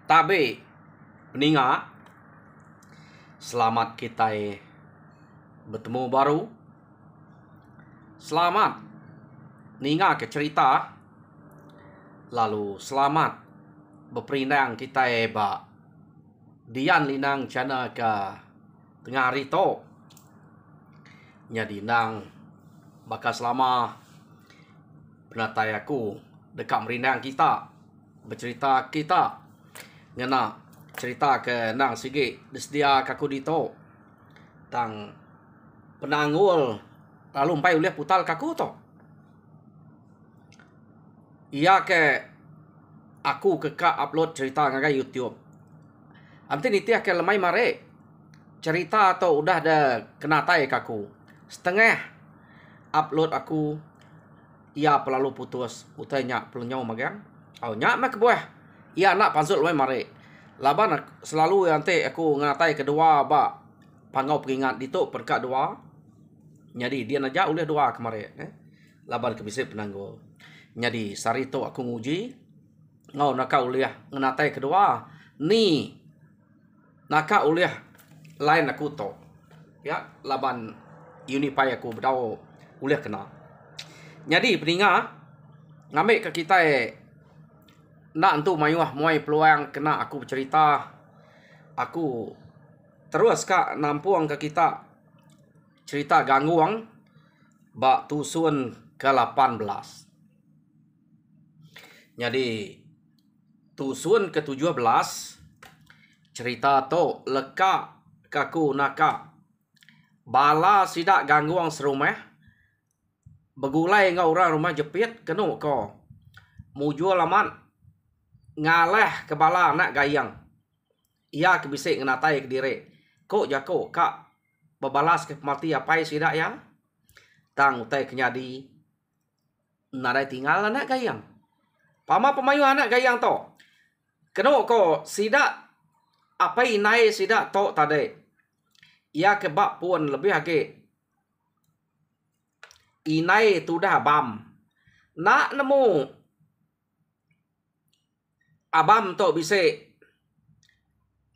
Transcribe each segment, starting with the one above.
Tabe peninga, selamat kita bertemu baru. Selamat ninga ke cerita. Lalu selamat berperindang kita ba dian linang cana ke tengah hari to. Jadi nang bakal selama penatai aku dekat merindang kita bercerita kita ngena cerita ke nang sige disdia kaku dito tang penanggul lalu empai uliah putal kaku to iya ke aku keka upload cerita ngagai YouTube amti niti ke lemai mare cerita atau udah ada kenatai kaku setengah upload aku ia pelalu putus utanya pelunyau magang au nya mak buah iya nak pansul lemai mare laban selalu nanti aku ngatai kedua ba pangau peringat dito perkat dua jadi dia naja oleh dua kemarin laban kebisa penanggul jadi sarito aku nguji ngau naka uliah ngatai kedua ni naka uliah lain aku to ya laban unipai aku berdau uliah kena jadi peninga ngambil ke kita nak tu mayuah muai peluang kena aku bercerita aku terus kak nampuang ke kita cerita gangguang bak tusun ke-18 jadi tusun ke-17 cerita to leka kaku naka bala sidak gangguang serumah begulai ngau orang rumah jepit kenu ko mujual laman ngalah kepala anak gayang ia kebisik ngenatai ke diri kok jako kak bebalas ke mati apa sidak ya tang utai kenyadi nadai tinggal anak gayang pama pemayu anak gayang to keno ko sidak apa inai sidak to tade ia kebak pun lebih age inai tu dah bam nak nemu abam to bisa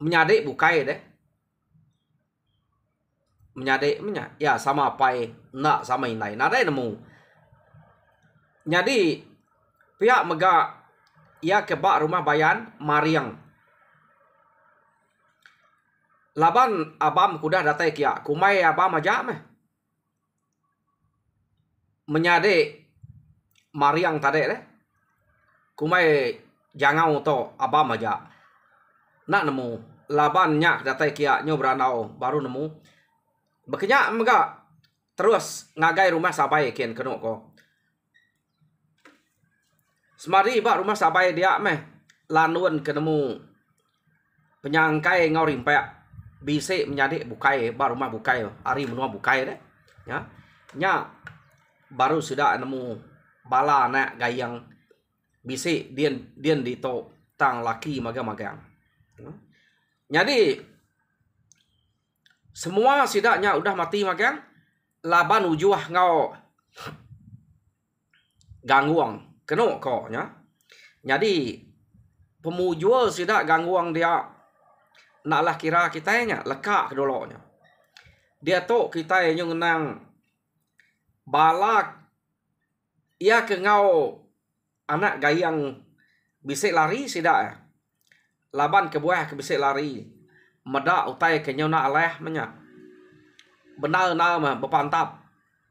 menyadik bukai deh menyadik ya sama pai nak sama inai nadai nemu jadi pihak mega ia kebak rumah bayan mariang laban abam kudah datai kia kumai abam aja meh menyadik mariang tade deh kumai jangan to abam aja nak nemu laban nyak datai kia nyo beranau baru nemu bekenyak mega terus ngagai rumah sabai kian keno ko semari ba rumah sabai dia meh lanun kenemu penyangkai ngau rimpek bise menyadik bukai ba rumah bukai ari menua bukai deh ya nya baru sudah nemu bala nak gayang bisi dian dito tang laki magang-magang. Jadi semua sidaknya udah mati magang laban ujuah ngau gangguang keno ko nya. Jadi pemujual sidak gangguang dia naklah kira kita nya leka kedolonya. Dia to kita yang nang balak ia ke ngau anak gayang bisik lari sidak laban ke buah ke bisik lari medak utai ke nyona aleh menya benar mah berpantap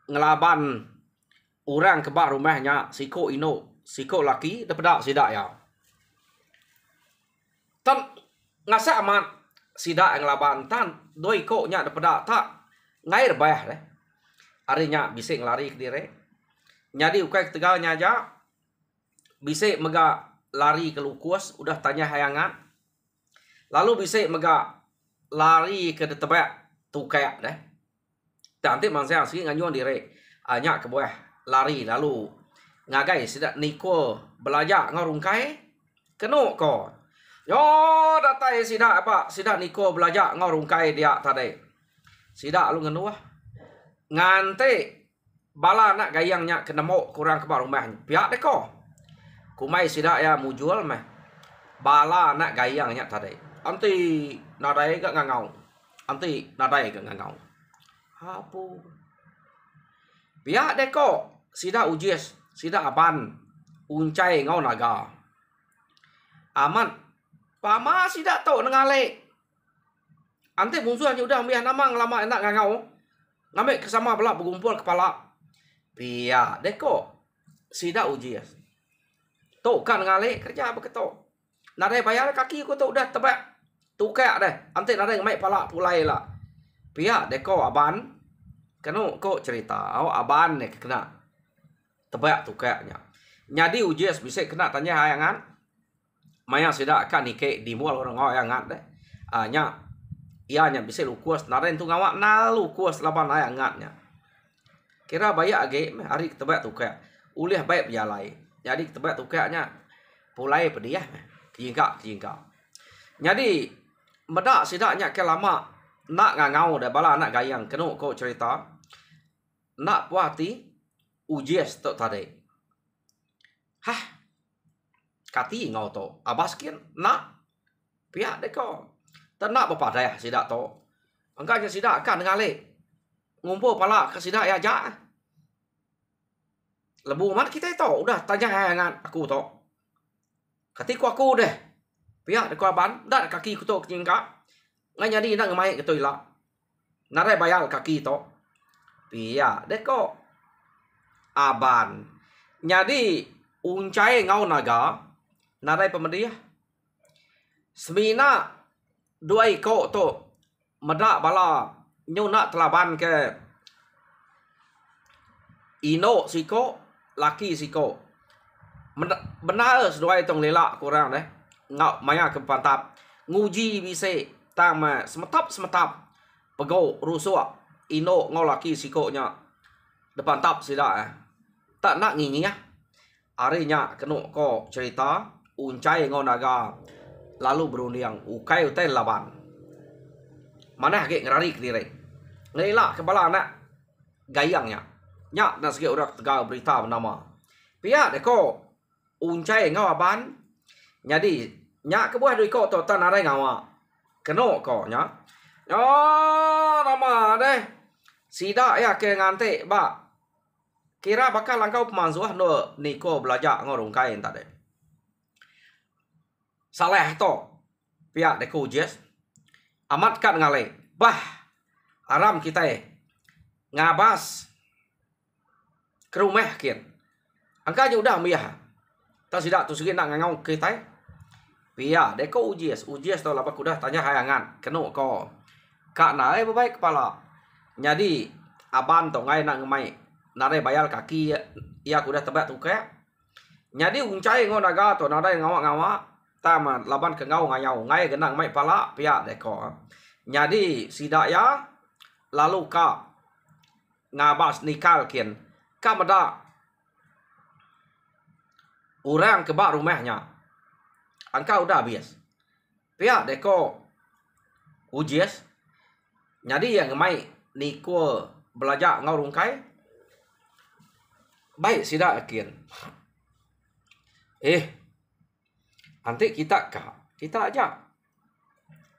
ngelaban orang ke bak rumahnya siko ino siko laki dapat sidak ya tan ngasa amat sidak ngelaban tan doi ko nya dapat tak ngai rebah deh arinya bisik lari ke dire jadi ukai tegalnya aja bisa mega lari ke lukus udah tanya hayangan lalu bisa mega lari ke tebak tukai deh nanti mangsa asli nganyuan dire hanya ke buah lari lalu ngagai sidak niko belajar ngorungkai keno ko yo datai sidak apa sidak niko belajar ngorungkai dia tadi sidak lu ngenuah ngante bala nak gayangnya kenemo kurang ke rumah pihak deh ko kumai sidak ya mujual meh Bala nak gayangnya tadi. Anti nadai ke ngangau. Anti nadai ke ngangau. Hapu. Pihak deko sida ujies, sida aban. Uncai ngau naga. Aman. Pama sida to ngale. Ante musuh hanya udah ambil namang lama enak ngangau. Ngambil kesama pula berkumpul kepala. Pihak deko sida ujies. To kan ngale kerja beketo. Nadai bayar kaki aku tu udah tebak. Tukak deh. Ante nadai ngambil pala pulai lah. Pihak deko aban. Kena kok cerita. Awak aban nih kena. Tebak tukaknya. Jadi ujies bisa kena tanya hayangan. Maya sudah akan nikah di mual orang hayangan deh. Nya. Ianya bisa lukuas. Nadai tu ngawak na lukuas laban hayangannya. Kira bayar age. Hari tebak tukak. Ulih baik berjalai. Jadi tebak tukaknya. Pulai pediah. Jingkak. Jadi, medak sidaknya ke lama nak ngangau dah bala nak gayang kena kau cerita. Nak puati ujies tu tadi. Hah. Kati ngau tu. Abaskin nak pihak deko. Tak nak berpadai sidak tu. Angkanya sidak kan ngale. Ngumpul pala ke sidak ya jak. Lebu mat kita itu udah tanya hayangan aku tu. Ketika aku deh, pihak deko aban, dah kaki aku tu kejingkak. Ngai jadi nak ngemai ke tu ilah. Narai bayar kaki tu. Pihak deko aban. Jadi uncai ngau naga, narai pemediah. Semina dua iko tu medak bala nyunak telaban ke ino siko, laki siko. Benar sesuai tong lelak kurang deh. Ngau maya ke pantap. Nguji bisa tama semetap. Pego rusuk. Ino ngau laki sikonya. Depan tap sida. Tak nak ngingi ya. Arinya kena ko cerita. Uncai ngau naga. Lalu berunding. Ukai utai laban. Mana hake ngerari ke diri. Ngelak kepala anak. Gayangnya. Nyak nak sikit orang tegal berita bernama. Pihak deko. Uncai ngau aban. Jadi nyak kebuah dui ko tu tan arai ngawa. Keno ko nya. Oh, nama deh. Sida ya ke ngante ba. Kira bakal langkau pemanzuah no niko belajar ngorong kain tadi. Saleh to. Pihak deko ujies. Amat kan ngale. Bah. Aram kita ngabas. Kerumah kian. Angkanya udah miyah. Tak sidak tu segi nak ngangau kita. Pia deko ujies tu lapa kudah tanya hayangan. Kena ko. Kak nae baik kepala. Jadi aban tu ngai nak ngemai. Nare bayar kaki ia kudah tebak tukak. Jadi uncai ngau naga tu nare ngawak-ngawak. Tama laban ke ngau ngayau. Ngai kena ngemai pala pia deko. Jadi sidak ya. Lalu kak ngabas nikal kian. Kak medak. Orang kebak rumahnya. Angka udah habis. Pihak deko ujies. Jadi yang ngemai niko belajar ngau rungkai. Baik sida akin. Nanti kita aja.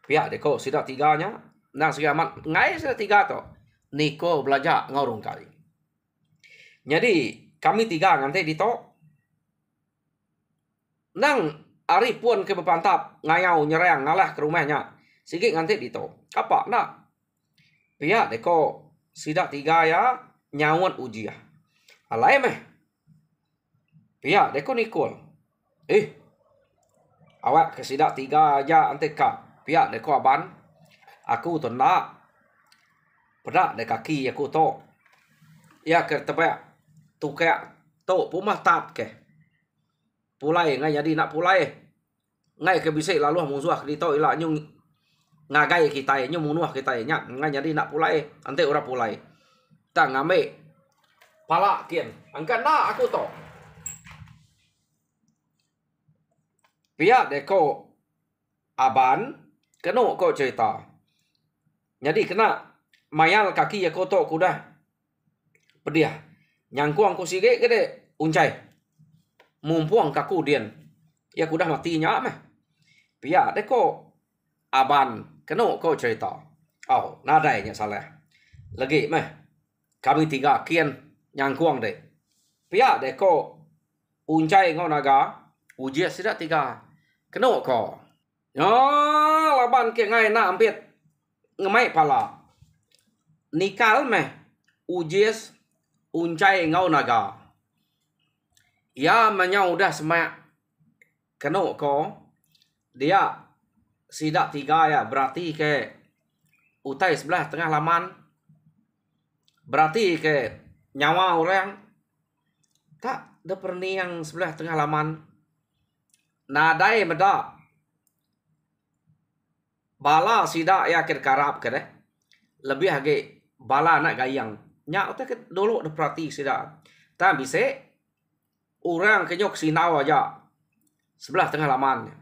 Pihak deko sida tiganya. Nah segala ngai sida tiga to. Niko belajar ngau rungkai. Jadi kami tiga nanti ditok. Nang ari pun ke bepantap ngayau nyerang ngalah ke rumahnya. Sikit nganti dito. Kapak nak. Pihak deko sidak tiga ya nyawat ujiah. Alai meh. Pihak deko nikul. Awak ke sidak tiga aja ante kak. Pihak deko aban. Aku tu nak. Pedak de kaki aku to. Ya ke tebak. Tukak to pumah tat ke. Pulai ngai jadi nak pulai. Ngai ke bisik lalu musuh dito ila nyung ngagai kita nyung munuh kita nya ngai jadi nak pulai ante ora pulai. Tak ngame pala kian. Angka na aku to. Pihak deko aban kena ko cerita. Jadi kena mayal kaki aku to kudah pediah. Nyangkuang ku sige gede uncai. Mumpung kaku dian. Ya kudah matinya mah. Pia deko aban keno ko cerita. Oh, nadainya salah. Lagi meh kami tiga kian nyangkuang deh. Pia deko uncai ngau naga ujian sida tiga. Keno ko. Ya, laban ke ngai na ampit ngemai pala. Nikal meh ujian uncai ngau naga. Ya menyau dah semak keno ko dia sidak tiga ya berarti ke utai sebelah tengah laman berarti ke nyawa orang tak ada perni yang sebelah tengah laman nadai meda bala sidak ya kir karap ke deh lebih age bala nak gayang nyak utai ke dulu ada perhati sidak tak bisa orang kenyok sinau aja sebelah tengah laman.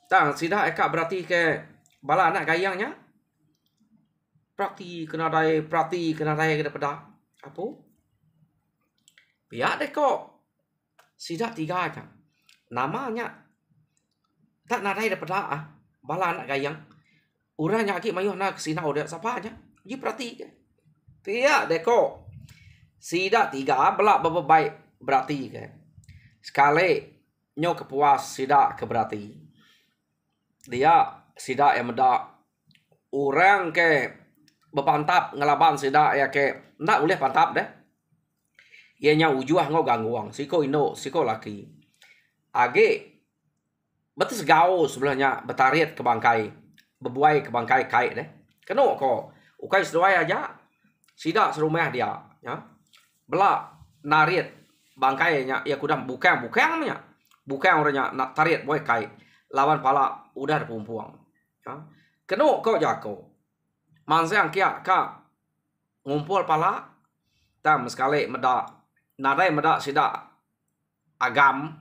Tang sidak eka berarti ke bala anak gayangnya. Perhati kena dai ke pada apa? Biar deh kok. Sidak tiga aja. Namanya tak nadai daripada bala anak gayang. Urang nyaki mayuh nak sinau dia siapa aja. Ji perhati ke. Biar deh kok. Sidak tiga belak baik berarti ke. Sekali nyo kepuas sidak keberati. Dia sidak yang meda orang ke bepantap ngelaban sidak ya ke nak boleh pantap deh. Ia nya ujuah ngau gangguang siko indo siko laki. Age betul segau sebelahnya betariat ke bangkai. Bebuai ke bangkai kai deh. Keno ko ukai seduai aja sidak serumah dia ya. Belak nariat bangkainya ya kudam bukan namanya. Bukan orangnya nak tarik boy kai lawan pala udah ada pumpuang. Ya. Keno kau jako. Mansang kia ka ngumpul pala tam sekali meda nadai meda sidak agam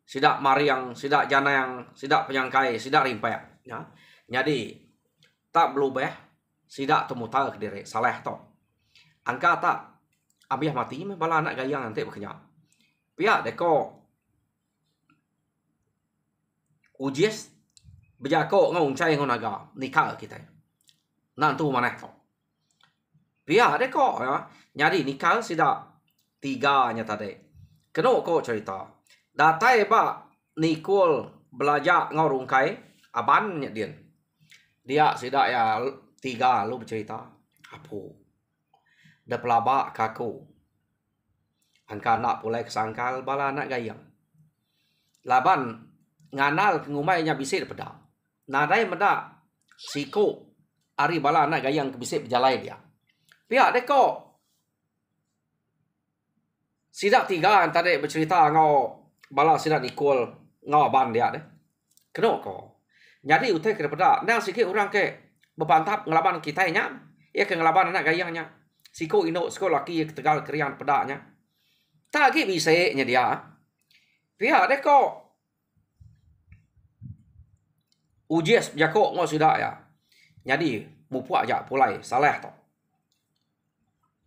sidak mariang sidak janang sidak penyangkai sidak rimpek ya. Jadi tak berubah sidak temutal ke diri salah to. Angka tak abiah mati me bala anak gayang nanti berkenya. Pihak deko ujies bejako ngau uncai ngau naga nikah kita. Nantu mana kau? Pihak deko ya. Nyari nikah sidak tiga nya tadi. Keno ko cerita. Datai ba nikul belajar ngau rungkai aban nya dia. Dia sidak ya tiga lu bercerita. Apu. Da pelaba kaku. Angka nak pulai kesangkal bala anak gayang. Laban nganal ngumainya bisik pada. Nadai meda siko ari bala anak gayang ke bisik berjalai dia. Pihak deko sidak tiga yang tadi bercerita ngau bala sidak nikul ngau aban dia deh. Keno ko. Jadi utai kepada nang sikit orang ke bepantap ngelaban kita nya. Ia ke ngelaban anak gayangnya. Siko ino siko laki tegal kerian pedaknya. Tak lagi bisiknya dia. Pihak deko ujies jako ngau sidak ya. Jadi mupuak aja pulai salah to.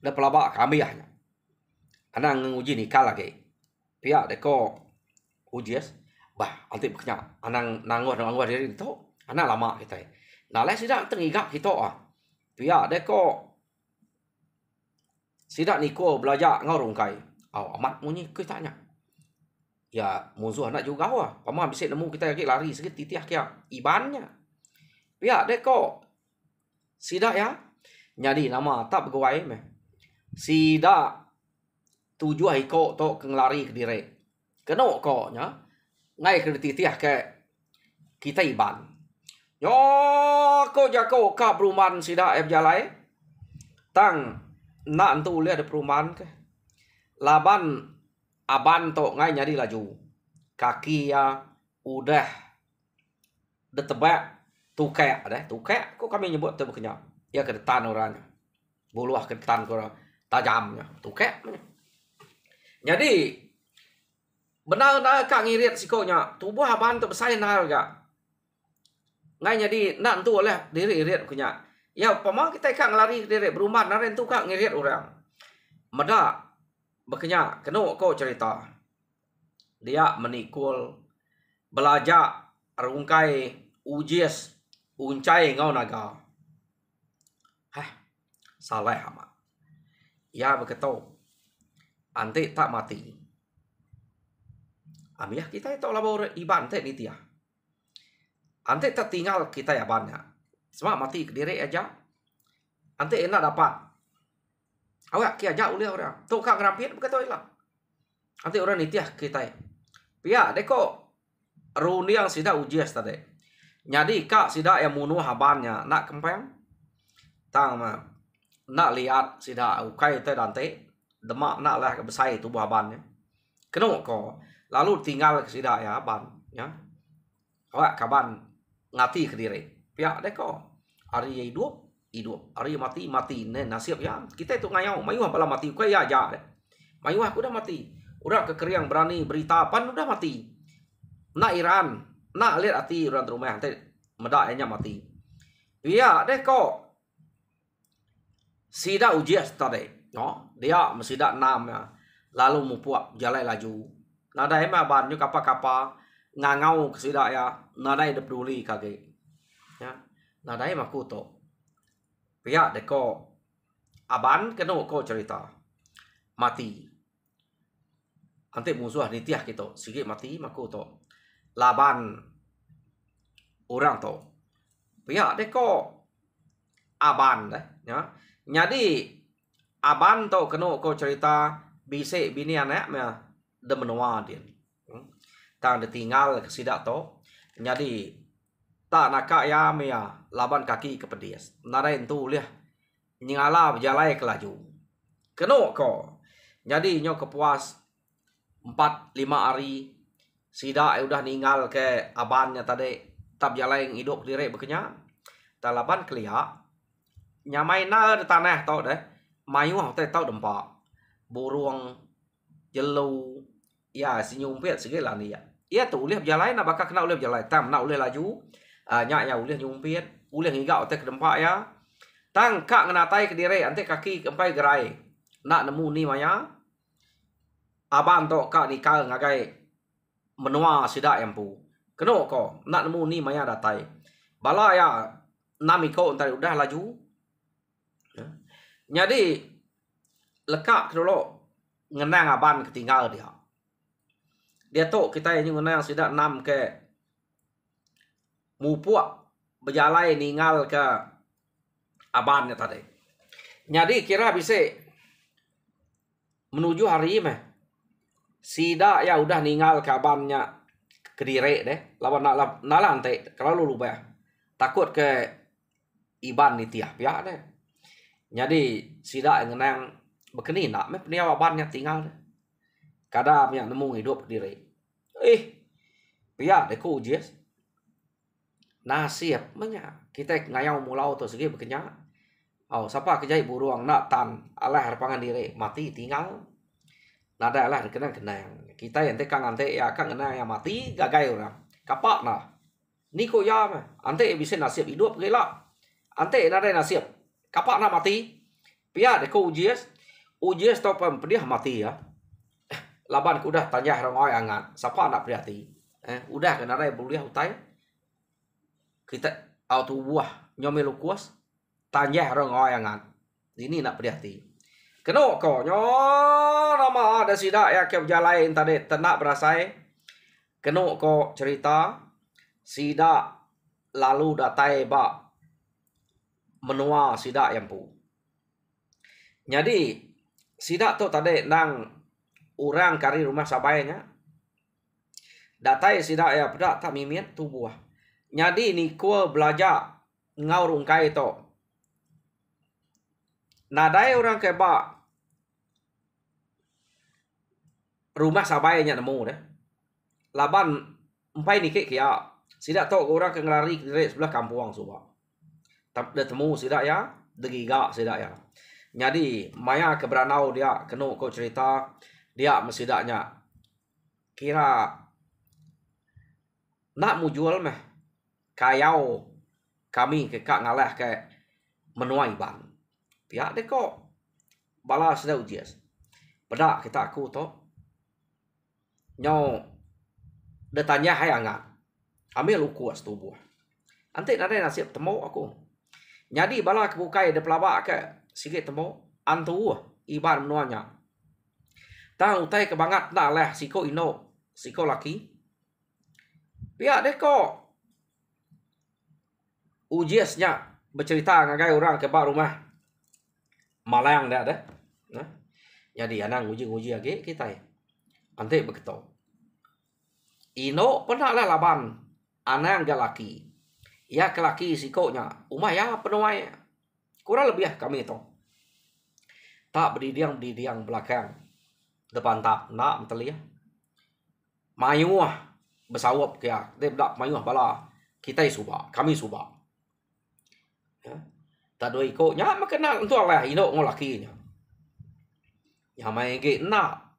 Da pelaba kami ya. Anang nguji nikah lagi. Pihak deko ujies bah anti beknya anang nangor diri itu anak lama kita. Nah le sidak tengigak kita Pihak deko sidak niko belajar ngau rungkai. Amat munyi kita nya. Ya musuh anak juga Pama bisa nemu kita lagi lari sikit titiah kia ibannya. Pihak deko sidak ya. Jadi nama tak begawai meh. Sidak tujuh hiko to kenglari ke diri. Keno ko nya. Ngai ke titiah ke kita iban. Yo ko jako ka perumahan sidak berjalai. Tang nak entu lihat ada perumahan ke. Laban aban to ngai nyari laju. Kaki ya udah detebak tukek deh. Tukek kok kami nyebut tu bekenya. Ya kedetan orangnya. Buluah kedetan ko tajamnya. Tukek. Jadi benar kak ngirit sikonya. Tubuh aban tu besar nal gak. Ngai jadi nak tu oleh diri irit bekenya. Ya pama kita kak ngelari diri berumah naren tu kak ngirit orang. Meda bekenya keno ko cerita. Dia menikul belajar rungkai ujias uncai ngau naga. Hah, salah amat. Ya begitu. Ante tak mati. Amiah kita itu labor iban ante ni tiah. Ante tak tinggal kita ya banyak. Semua mati ke diri aja. Ante enak dapat. Awak kia jauh lihat orang. Tu kak ngerampit begitu lah. Ante orang ni tiah kita. Pia deko runi yang sida ujias tadi. Jadi kak sida yang munuh habannya nak kempeng. Tang ma nak lihat sida ukai te dante. Demak nak lah besai tubuh habannya. Kenapa ko? Lalu tinggal ke sida ya haban. Ya. Awak kaban ngati ke diri. Pia deko. Hari hidup. Hari mati. Nen nasib ya. Kita itu ngayau. Mayuh apalah mati. Ukai ya aja deh. Mayuh aku udah mati. Udah kekeriang berani berita pan udah mati. Nak Iran. Nak lihat hati orang rumah. Nanti medaknya mati. Pia deko. Sida ujias tadi. No, dia mesida 6 ya. Lalu mupuak jalan laju. Nadai mah banyu kapa-kapa ngangau kesida ya. Nadai peduli kage. Ya. Nadai mah kuto. Pihak deko aban kena ko cerita. Mati. Ante musuh nitiah kita. Sikit mati mah kuto. Laban orang to. Pihak deko aban deh ya. Jadi aban to kena ko cerita bisik bini anak mah de menua dia. Tang ditinggal ke sidak to. Jadi tak nak ya mea laban kaki ke pedias. Narain tu liah nyala berjalai ke laju. Kena ko. Jadi nyo kepuas 4-5 hari sidak udah ninggal ke abannya tadi tab jalai hidup diri berkenya. Talaban kelia nyamai na tanah tau deh. Mayu tau dempak. Burung jelu ya senyumpet segala ni ya. Ia tu ulih berjalan nak bakal kena ulih berjalan. Tam nak ulih laju. Nyak ya ulih nyumpet. Ulih ngigau te ke dempak ya. Tang kak ngenatai ke diri ante kaki kempai gerai. Nak nemu ni maya. Abang to kak nikah ngagai menua sidak yang pu. Kena ko nak nemu ni maya datai. Bala ya namiko entar udah laju. Jadi lekak dulu ngenang aban ketinggal dia. Dia tu kita yang ngenang sudah 6 ke mupuak berjalan ninggal ke abannya tadi. Jadi kira bisa menuju hari mah. Sida ya udah ninggal ke abannya ke diri deh. Lawan nak lantai kalau lu lupa. Takut ke iban ni tiap ya deh. Jadi sida ngenang bekeni nak me peniaw abannya tinggal. Kada yang nemu hidup diri. Pia deku ujias. Nasib menya kita ngayau mulau tu segi bekenya. Oh, siapa kejai burung nak tan alah harapangan diri mati tinggal. Nada alah kenang. Kita yang tekang ante ya kang kenang yang mati gagai orang. Kapak nah. Ni ko ya mah. Ante bisa nasib hidup gila. Ante nada nasib. Kapak nak mati. Pia deko ujias. Ujias tau pediah mati ya. Laban ku udah tanya orang angan. Siapa nak priati? Udah kena rai buliah utai. Kita auto buah nyomel kuas. Tanya orang angan. Ini nak priati. Kena ko nyo nama ada sidak ya ke berjalan tadi tenak berasai. Kena ko cerita sidak lalu datai ba menua sidak yang pu. Jadi sidak tu tadi nang orang kari rumah sabainya. Datai sidak ya pedak tak mimian tu buah. Jadi ni ko belajar ngau rungkai tu. Nadai orang keba rumah sabainya nemu deh. Laban empai ni kia. Sidak tu orang ke ngelari ke sebelah kampung suba. Dah temu sidak ya, degiga sidak ya. Jadi maya keberanau dia kena kau cerita dia mesidaknya kira nak mu jual meh kayau kami ke kak ngalah ke menuai ban. Pihak dek kok balas sudah ujias. Pada kita aku tu nyau dia tanya hai angat. Ambil ukuas tubuh. Ante nade nasib temo aku. Jadi bala kebukai de pelabak ke sikit temo antu iban menuanya. Tang utai kebangat nak leh siko ino siko laki. Pihak deko ujiasnya bercerita ngagai orang ke bak rumah malang dah ada. Nah. Jadi anang uji lagi kita ya. Ante begitu. Ino pernah lah laban anang ga laki. Ya ke laki sikonya. Umah ya penuai. Kurang lebih kami itu. Tak berdidiang belakang. Depan tak nak menteli. Mayuah bersawap kia. Dia bedak mayuah bala. Kita subak. Kami subak. Ya. Tak dua ikutnya. Maka nak untuk Allah. Ino ngolakinya. Yang main ke nak.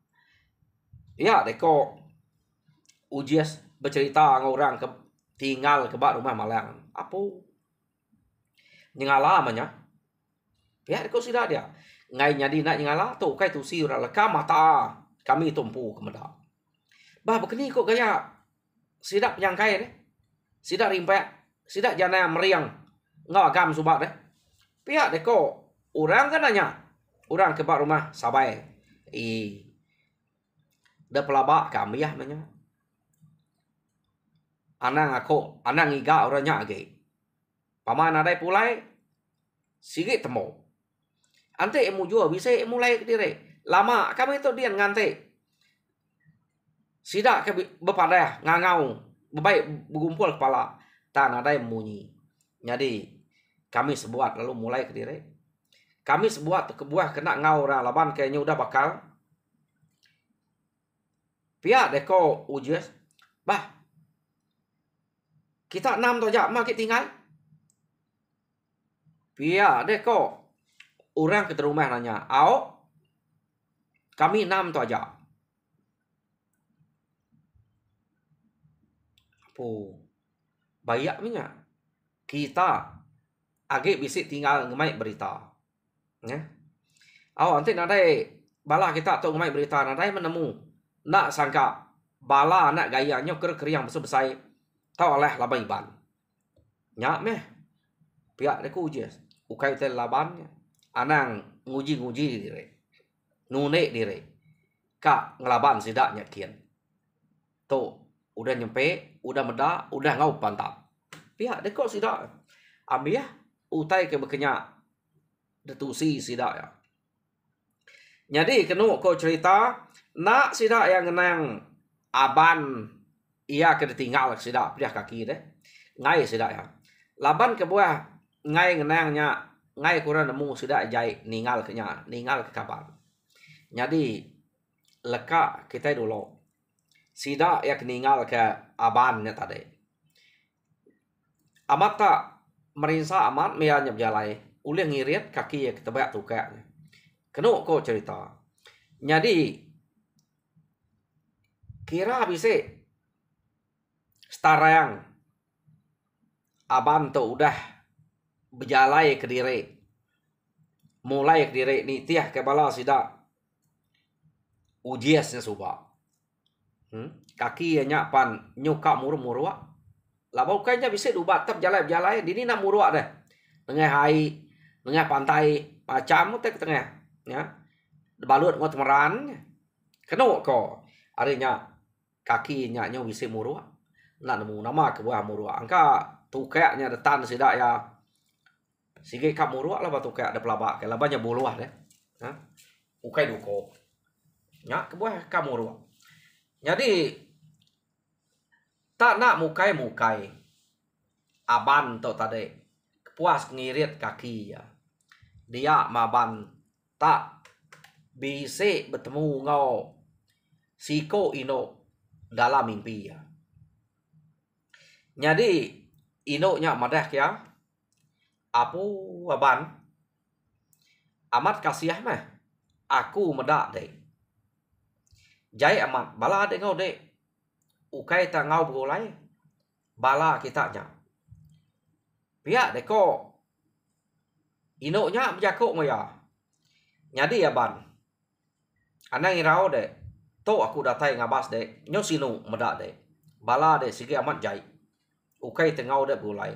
Ya deko. Ujias bercerita dengan orang tinggal ke bak rumah malang. Apa? Nyengala amanya. Ya deko sida dia. Ngai nyadi nak nyengala tu kai tu si ora leka mata. Kami tumpu kemedak. Bah begini kok gaya. Sidak penyangkai deh. Sidak rimpek. Sidak jana meriang. Ngau agam subak deh. Pihak deko orang kan nanya. Orang ke bak rumah sabai. Da pelabak kami ya nanya. Anang iga orangnya age. Paman ada pulai. Sigit temu. Ante emu jua bisa mulai ke diri. Lama kami itu dia ngante. Sidak ke bepadah ngangau. Bebaik bergumpul kepala. Tan ada yang munyi. Jadi kami sebuat lalu mulai ke diri. Kami sebuat kebuah kena ngau orang laban kayaknya udah bakal. Pihak deko ujias. Bah. Kita 6 tu aja mak kita tinggal. Pihak deko. Orang ke rumah nanya. Au. Kami 6 tu aja. Apa? Bayak minyak. Kita. Agak bisik tinggal ngemai berita. Ya. Au nanti nadai. Bala kita tu ngemai berita. Nadai menemu. Nak sangka. Bala nak gayanya ker yang besar-besar. Tahu oleh laban iban. Nyak meh. Pihak deku ujias. Ukai tel labannya. Anang nguji diri. Nunek diri. Kak ngelaban sidaknya kian. Tuh. Udah nyampe. Udah meda. Udah ngau pantap. Pihak deku sidak. Ambil ya. Utai ke berkenyak. Detusi sidak ya. Jadi kena kau cerita. Nak sidak yang ngenang. Aban. Ia kena tinggal sidak. Pilihan kaki deh. Ngai sidak ya. Laban ke buah. Ngai ngenangnya. Ngai kurang nemu sidak jai. Ningal ke nya. Ningal ke kapan. Jadi. Leka kita dulu. Sidak yang ninggal ke abannya tadi. Amat tak. Merinsa amat. Mianya berjalai. Uli ngirit kaki yang kita banyak tukaknya. Kena kau cerita. Jadi. Kira bisa. Setara yang aban tu udah berjalai ke diri. Mulai ke diri ni tiah ke bala sidak. Ujiasnya subak. Kaki yang pan nyuka muruk-muruk. Labau kayaknya bisa dubat tap berjalai. Dini nak muruk dah. Tengah hai, tengah pantai macam tu ke tengah. Ya. Balut ngot meran. Kena ko. Artinya kaki nya bisa muruk. Nak nemu nama ke buah muruk. Angka tukaknya detan sidak ya. Sige kap muruk lah batukak ada pelabak. Kalau banyak buluah deh. Ha? Ukai duko. Ya ke buah kap muruk. Jadi tak nak mukai. Aban tu tadi. Puas ngirit kaki ya. Dia maban tak bisa bertemu ngau siko ino dalam mimpi ya. Jadi ino-nya madah ya. Apu aban. Amat kasih mah. Aku medak deh. Jai amat bala dek ngau dek. Ukai ta ngau berulai. Bala kita nya. Pihak deko. Ino-nya berjakuk ngoya. Jadi aban. Anang irau dek. To aku datai ngabas dek. Nyo sinu medak dek. Bala dek sige amat jai. Ukai tengau dah begulai.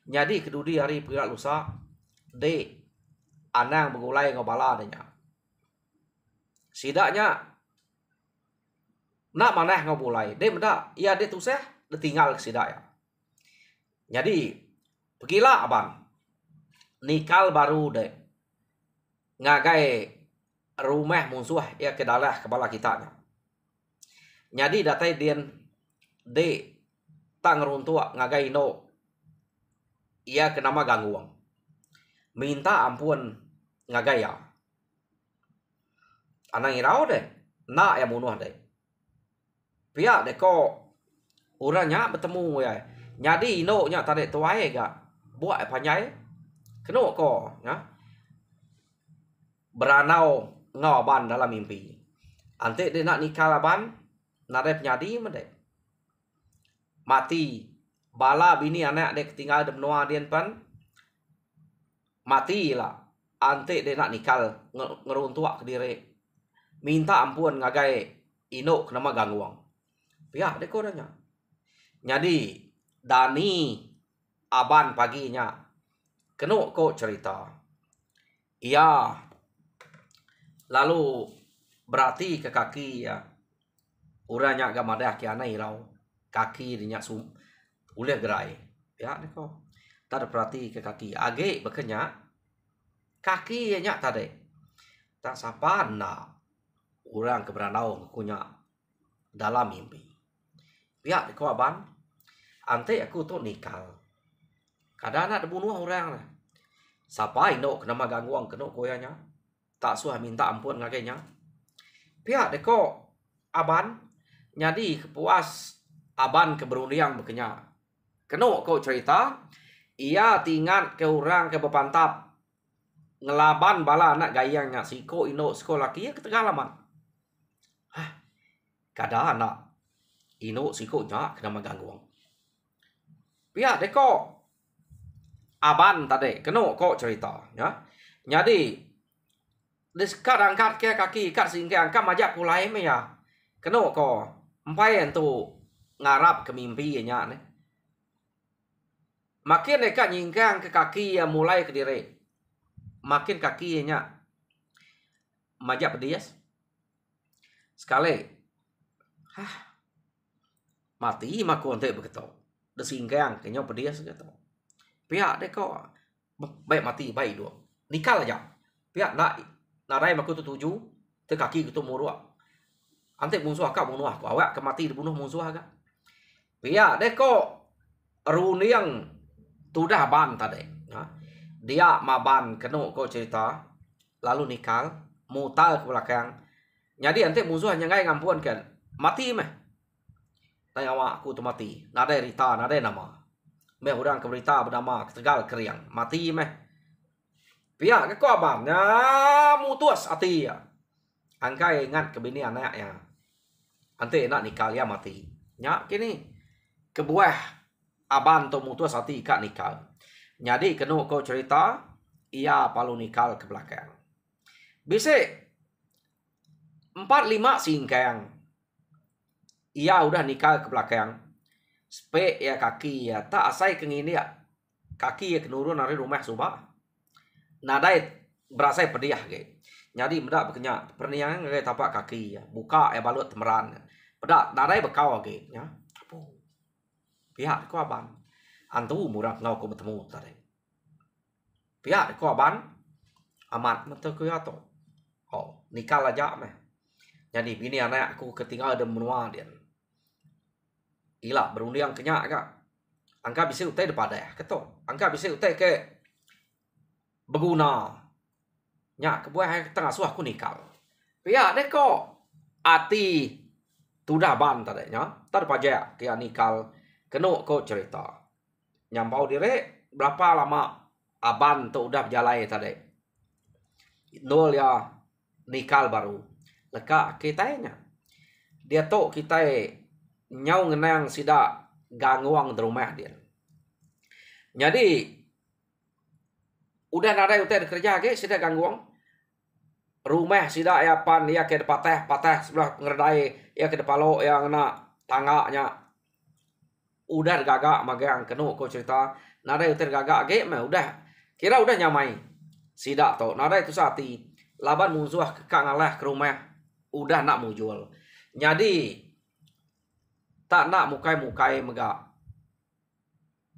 Jadi kedudi hari perak lusa. De anang begulai ngobala adanya. Sidaknya nak mana ngobulai. De mendak. Ya de tu seh. De tinggal ke sidak ya. Jadi pergilah abang. Nikal baru de. Ngagai rumah musuh ya ke dalah kepala kita. Jadi datai dian de tak ngeruntuk ngagai no. Ia kenama gangguan. Minta ampun ngagai ya. Anang irau deh. Nak ya munuh deh. Pihak deh kok. Orangnya bertemu ya. Jadi ino nya tadi tuai gak. Buat panjai. Kena kok. Ya. Beranau ngaban dalam mimpi. Ante dia nak nikah laban. Nadai penyadi mendek. Mati. Bala bini anak dia tinggal di benua dia pan. Mati lah. Ante dia nak nikah. Ngeruntuk ke diri. Minta ampun ngagai ino kenama gangguan. Pihak dia korangnya. Jadi Dani aban paginya. Kena kok cerita. Ia lalu berarti ke kaki ya. Uranya agak madah ke anai rau. Kaki dia sum. Boleh gerai. Ya, ni kok. Tak perhati ke kaki. Age berkenyak. Kaki ya nyak tadi. Tak sapa nak. Orang keberanau kunya dalam mimpi. Ya, ni kok aban. Ante aku tu nikal. Kadang nak dibunuh orang lah. Sapa ino kenama gangguan kena koyanya. Tak suah minta ampun ngagainya. Pihak deko aban. Jadi kepuas aban keberundiang berkenyak. Kena kau cerita. Ia tinggal ke orang ke bepantap. Ngelaban bala anak gayangnya. Siko ino sekolah kia ketegalaman. Hah. Kadang anak. Ino siko nya kenama gangguan. Pihak deko aban tadi. Kena kau cerita. Ya. Jadi. Dekat angkat ke kaki. Kat singkat angkat majak pulai me ya. Kena kau. Empai tu ngarap ke mimpi nya ni. Makin dekat nyingkang ke kaki yang mulai ke diri. Makin kaki nya majak pedias. Sekali. Hah. Mati maku ante begitu. Desingkang kenyau pedias gitu. Pihak deko baik mati baik dua. Nikah aja. Pihak nak narai maku tu tuju. Te kaki gitu muruk. Ante musuh akak bunuh aku. Awak ke mati dibunuh musuh agak. Pihak deko runiang tudah ban tadi. Dia maban kena kau cerita. Lalu nikah. Mutal ke belakang. Jadi ante musuh hanya ngai ngampun kan. Mati meh. Tanya awak aku tu mati. Nadai rita, nadai nama. Meh orang ke berita bernama Tegal Keriang. Mati meh. Pihak ke kau abang. Ya mutus hati ya. Angkai ingat ke bini anak ya. Ante nak nikah ya mati. Ya kini. Kebuah aban tu mutus hati kak nikah. Jadi kena kau cerita. Ia palu nikah ke belakang. Bisik. 4-5 singkang. Ia udah nikah ke belakang. Spek ya kaki ya. Tak asai kengini ya. Kaki ya kenurun dari rumah subah. Nadai berasai pediah ke. Jadi mendak berkenyak. Perniangan ke tapak kaki ya. Buka ya balut temeran. Pedak nadai bekau ke. Ya. Pihak ko aban. Antu murah ngau ko bertemu tadi. Pihak ko aban. Amat mentu ko ya to. Oh, nikah aja meh. Jadi bini anak aku ketinggal ada menua dia. Gila berundiang kenyak kak. Angka bisa utai depada ya. Ketok. Angka bisa utai ke. Berguna. Nyak kebuah tengah suah aku nikah. Pihak deko. Ati. Tudah ban tadi. Tak pajak. Kia nikah. Kena kau cerita. Nyampau diri. Berapa lama. Aban tu udah berjalai tadi. Nol ya. Nikah baru. Lekak kitanya. Dia tok kita nyau ngenang sida gangguang di rumah dia. Jadi udah nada utai kerja ke sida gangguang. Rumah sida ya pan ya ke patah sebelah ngerdai ya ke depalo yang nak tangganya. udah gagak magang kenu ko cerita nada uter gagak age mah udah kira udah nyamai sidak to nada itu sati laban musuh kekak ngalah ke rumah udah nak mujual jadi tak nak mukai megak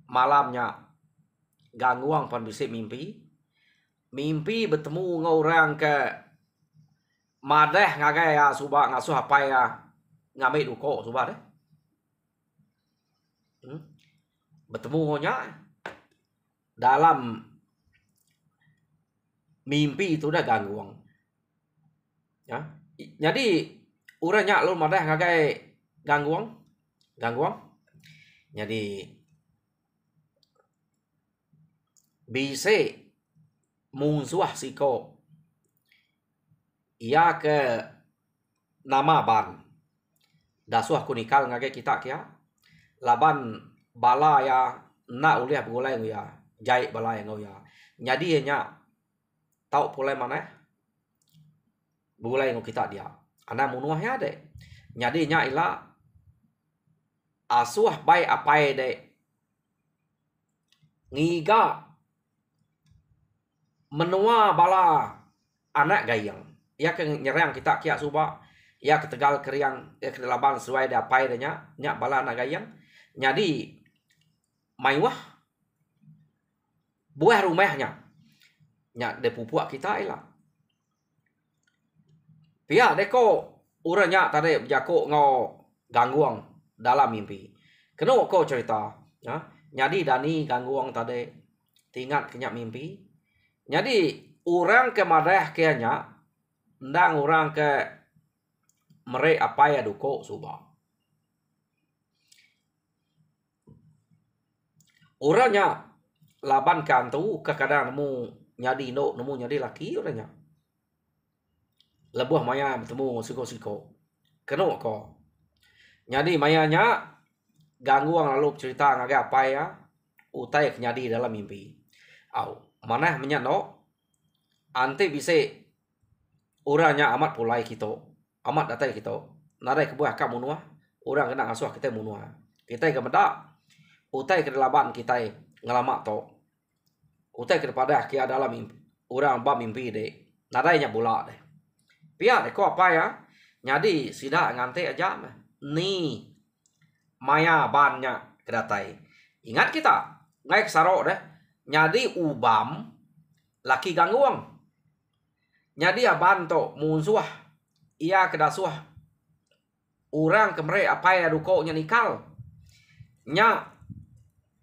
malamnya gangguang pan bisik mimpi bertemu ngorang ke madeh ngagai ya subak ngasuh apa ya ngambil duko subak deh bertemu ngonya dalam mimpi itu udah gangguang ya jadi uranya lu madeh ngagai gangguang jadi bisa musuh siko ia ke nama ban dasuh kunikal ngagai kita kia laban bala ya na uliah begulai ya jai bala yang ya jadi nya tahu pulai mana begulai yang kita dia ana munuah ya deh jadi nya ila asuh bai apai de ngiga menua bala anak gayang ia ke nyerang kita kia suba ia ke tegal keriang ke laban sesuai de apai de nya bala anak gayang jadi maiwah buah rumahnya nya de pupuk kita ila pia deko uranya tadi jako ngo gangguang dalam mimpi kena ko cerita ya jadi dani gangguang tadi tingat kenyak mimpi jadi orang ke madah kianya ndang orang ke mere apa ya duko suba orangnya laban kantu kadang nemu nyadi no nemu nyadi laki orangnya lebuh maya bertemu siko kena ko jadi mayanya gangguan lalu cerita ngaga apa ya utai nyadi dalam mimpi au mana menyat no ante bisa orangnya amat pulai kita amat datai kita narai kebuah kamu nuah orang kena ngasuh kita munua kita ke meda utai ke laban kita ngalamak to utai kepada kia dalam mimpi orang ba mimpi de narai nya bola deh pia de ko apa ya jadi sida ngante aja ni maya bannya kedatai ingat kita naik sarok deh jadi ubam laki gangguang jadi aban to musuh ia kedasuh orang kemere apa ya duko nya nikal nya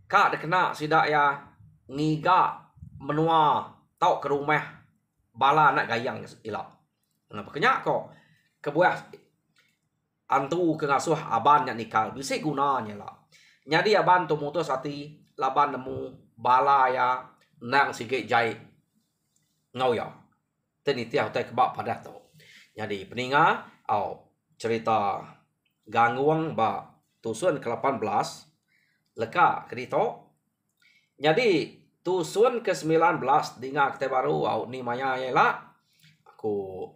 kak dekena sidak ya ngiga menua tau ke rumah bala nak gayang ila ngapa kenyak kok kebuah antu ke ngasuh aban nya nikal bisa gunanya lah jadi aban to mutus hati laban nemu bala ya nang sige jai ngau ya teni tiah tai kebak pada to jadi peninga au cerita gangguang ba tusun ke-18 leka kedito jadi tusun ke-19 dinga kita baru au ni maya yela aku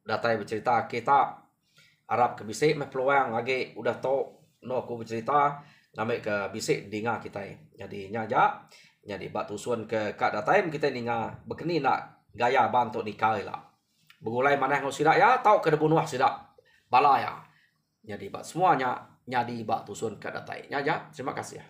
datai bercerita kita Arab ke bisik me peluang lagi udah to no aku bercerita ngambil ke bisik dinga kita jadi nyaja jadi bak tusun ke kak datai kita dinga bekeni nak gaya bantu nikah lah begulai mana yang sidak ya tahu ke debunuah sidak bala ya jadi bak semuanya nyadi bak tusun ke datai nyaja terima kasih ya